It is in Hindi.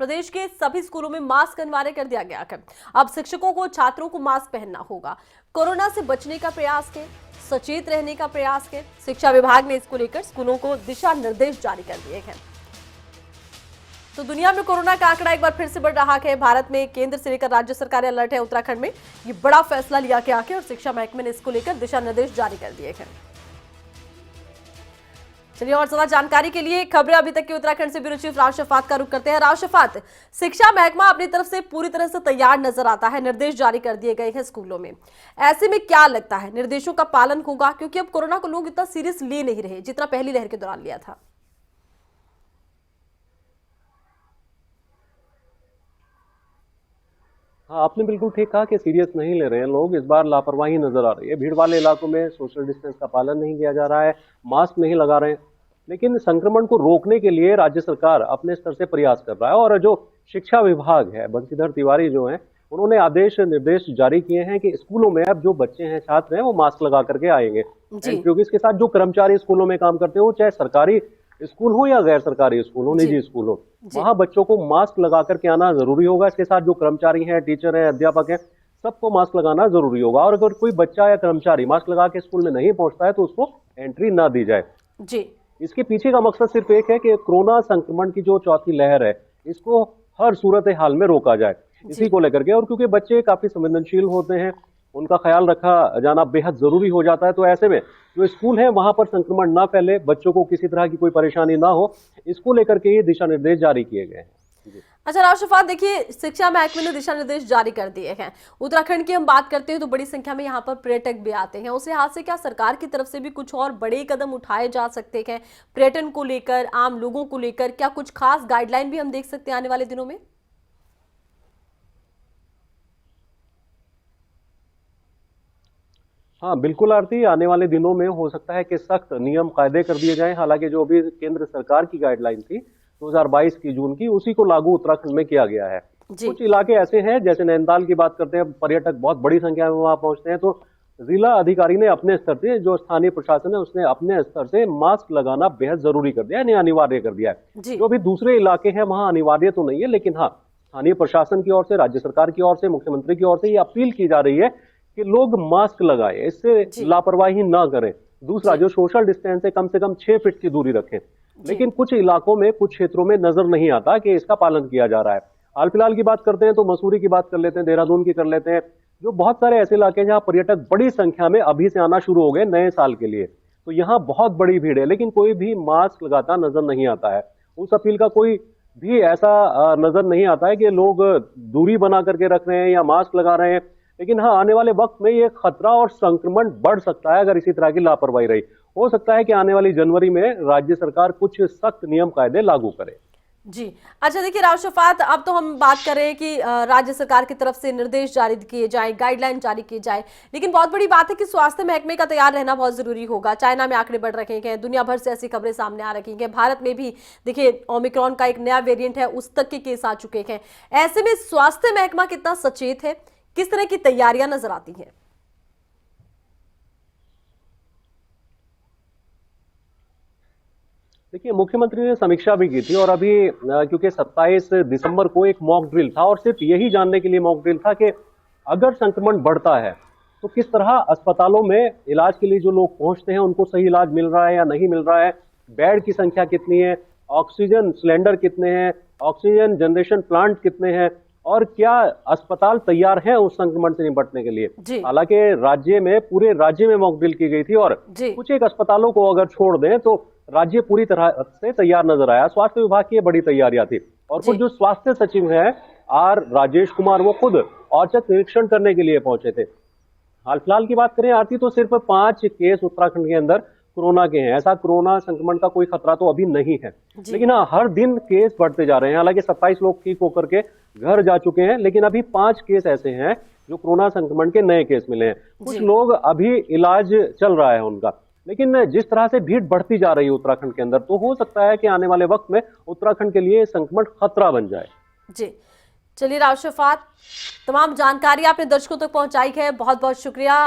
प्रदेश के सभी स्कूलों में मास्क अनिवार्य कर दिया गया है। अब शिक्षकों को छात्रों को मास्क पहनना होगा। कोरोना से बचने का प्रयास के, सचेत रहने का प्रयास के शिक्षा विभाग ने इसको लेकर स्कूलों को दिशा निर्देश जारी कर दिए हैं। तो दुनिया में कोरोना का आंकड़ा एक बार फिर से बढ़ रहा है। भारत में केंद्र से लेकर राज्य सरकारें अलर्ट है। उत्तराखंड में ये बड़ा फैसला लिया गया है और शिक्षा महकमे ने इसको लेकर दिशा निर्देश जारी कर दिए हैं। चलिए और ज्यादा जानकारी के लिए खबरें अभी तक के उत्तराखंड से ब्यूरो चीफ राव शफात का रुख करते हैं। राव शफात, शिक्षा महकमा अपनी तरफ से पूरी तरह से तैयार नजर आता है, निर्देश जारी कर दिए गए हैं स्कूलों में। ऐसे में क्या लगता है निर्देशों का पालन होगा, क्योंकि अब कोरोना को लोग इतना सीरियस ले नहीं रहे जितना पहली लहर के दौरान लिया था? हाँ, आपने बिल्कुल ठीक कहा कि सीरियस नहीं ले रहे हैं लोग। इस बार लापरवाही नजर आ रही है। भीड़ वाले इलाकों में सोशल डिस्टेंस का पालन नहीं किया जा रहा है, मास्क नहीं लगा रहे हैं। लेकिन संक्रमण को रोकने के लिए राज्य सरकार अपने स्तर से प्रयास कर रहा है। और जो शिक्षा विभाग है, बंशीधर तिवारी जो हैं, उन्होंने आदेश निर्देश जारी किए हैं कि स्कूलों में अब जो बच्चे हैं, छात्र हैं, वो मास्क लगा करके आएंगे। क्योंकि इसके साथ जो कर्मचारी स्कूलों में काम करते हो, चाहे सरकारी स्कूल हो या गैर सरकारी स्कूल हो, निजी स्कूल हो, वहां बच्चों को मास्क लगा करके आना जरूरी होगा। इसके साथ जो कर्मचारी हैं, टीचर हैं, अध्यापक हैं, सबको मास्क लगाना जरूरी होगा। और अगर कोई बच्चा या कर्मचारी मास्क लगा के स्कूल में नहीं पहुंचता है तो उसको एंट्री ना दी जाए। जी, इसके पीछे का मकसद सिर्फ एक है कि कोरोना संक्रमण की जो चौथी लहर है, इसको हर सूरत हाल में रोका जाए, इसी को लेकर के। और क्योंकि बच्चे काफी संवेदनशील होते हैं, उनका ख्याल रखा जाना बेहद जरूरी हो जाता है। तो ऐसे में जो स्कूल है वहां पर संक्रमण ना फैले, बच्चों को किसी तरह की कोई परेशानी ना हो, इसको लेकर के ये दिशा निर्देश जारी किए गए हैं। अच्छा राव शफात, देखिए शिक्षा महकमे ने दिशा निर्देश जारी कर दिए हैं। उत्तराखंड की हम बात करते हैं तो बड़ी संख्या में यहाँ पर पर्यटक भी आते हैं। उस लिहाज से क्या सरकार की तरफ से भी कुछ और बड़े कदम उठाए जा सकते हैं पर्यटन को लेकर, आम लोगों को लेकर? क्या कुछ खास गाइडलाइन भी हम देख सकते हैं आने वाले दिनों में? हाँ बिल्कुल आरती, आने वाले दिनों में हो सकता है कि सख्त नियम कायदे कर दिए जाएं। हालांकि जो अभी केंद्र सरकार की गाइडलाइन थी 2022 की जून की, उसी को लागू उत्तराखंड में किया गया है। कुछ इलाके ऐसे हैं, जैसे नैनीताल की बात करते हैं, पर्यटक बहुत बड़ी संख्या में वहां पहुंचते हैं, तो जिला अधिकारी ने अपने स्तर से, जो स्थानीय प्रशासन है उसने अपने स्तर से मास्क लगाना बेहद जरूरी कर दिया है, यानी अनिवार्य कर दिया है। जो भी दूसरे इलाके हैं वहां अनिवार्य तो नहीं है, लेकिन हाँ स्थानीय प्रशासन की ओर से, राज्य सरकार की ओर से, मुख्यमंत्री की ओर से ये अपील की जा रही है कि लोग मास्क लगाएं, इससे लापरवाही ना करें। दूसरा, जो सोशल डिस्टेंस है, कम से कम 6 फीट की दूरी रखें। लेकिन कुछ इलाकों में, कुछ क्षेत्रों में नजर नहीं आता कि इसका पालन किया जा रहा है। हाल फिलहाल की बात करते हैं तो मसूरी की बात कर लेते हैं, देहरादून की कर लेते हैं, जो बहुत सारे ऐसे इलाके हैं जहां पर्यटक बड़ी संख्या में अभी से आना शुरू हो गए नए साल के लिए। तो यहाँ बहुत बड़ी भीड़ है, लेकिन कोई भी मास्क लगाता नजर नहीं आता है। उस अपील का कोई भी ऐसा नजर नहीं आता है कि लोग दूरी बना करके रख रहे हैं या मास्क लगा रहे हैं। लेकिन हाँ, आने वाले वक्त में ये खतरा और संक्रमण बढ़ सकता है अगर इसी तरह की लापरवाही रही। हो सकता है कि आने वाली जनवरी में राज्य सरकार कुछ सख्त नियम कायदे लागू करे। जी, अच्छा देखिए राव शफात, अब तो हम बात कर रहे हैं कि राज्य सरकार की तरफ से निर्देश जारी किए जाए, गाइडलाइन जारी किए जाए, लेकिन बहुत बड़ी बात है कि स्वास्थ्य महकमे का तैयार रहना बहुत जरूरी होगा। चाइना में आंकड़े बढ़ रहे हैं, दुनिया भर से ऐसी खबरें सामने आ रही हैं, भारत में भी देखिए ओमिक्रॉन का एक नया वेरिएंट है, उस तक के केस आ चुके हैं। ऐसे में स्वास्थ्य महकमा कितना सचेत है, किस तरह की तैयारियां नजर आती हैं? देखिए, मुख्यमंत्री ने समीक्षा भी की थी, और अभी क्योंकि 27 दिसंबर को एक मॉक ड्रिल था, और सिर्फ यही जानने के लिए मॉक ड्रिल था कि अगर संक्रमण बढ़ता है तो किस तरह अस्पतालों में इलाज के लिए जो लोग पहुंचते हैं उनको सही इलाज मिल रहा है या नहीं मिल रहा है, बेड की संख्या कितनी है, ऑक्सीजन सिलेंडर कितने हैं, ऑक्सीजन जनरेशन प्लांट कितने हैं, और क्या अस्पताल तैयार हैं उस संक्रमण से निपटने के लिए। हालांकि राज्य में, पूरे राज्य में मॉक ड्रिल की गई थी, और कुछ एक अस्पतालों को अगर छोड़ दें तो राज्य पूरी तरह से तैयार नजर आया। स्वास्थ्य विभाग की बड़ी तैयारियां थी, और कुछ जो स्वास्थ्य सचिव हैं आर राजेश कुमार, वो खुद औचक निरीक्षण करने के लिए पहुंचे थे। हाल फिलहाल की बात करें आरती, तो सिर्फ 5 केस उत्तराखंड के अंदर कोरोना के हैं। ऐसा कोरोना संक्रमण का कोई खतरा तो अभी नहीं है, लेकिन हाँ हर दिन केस बढ़ते जा रहे हैं। हालांकि 27 लोग ठीक होकर के घर जा चुके हैं, लेकिन अभी 5 केस ऐसे हैं जो कोरोना संक्रमण के नए केस मिले हैं। कुछ लोग अभी इलाज चल रहा है उनका। लेकिन जिस तरह से भीड़ बढ़ती जा रही है उत्तराखंड के अंदर, तो हो सकता है कि आने वाले वक्त में उत्तराखंड के लिए संक्रमण खतरा बन जाए। जी, चलिए राव शफात, तमाम जानकारी आपने दर्शकों तक पहुंचाई है, बहुत बहुत शुक्रिया।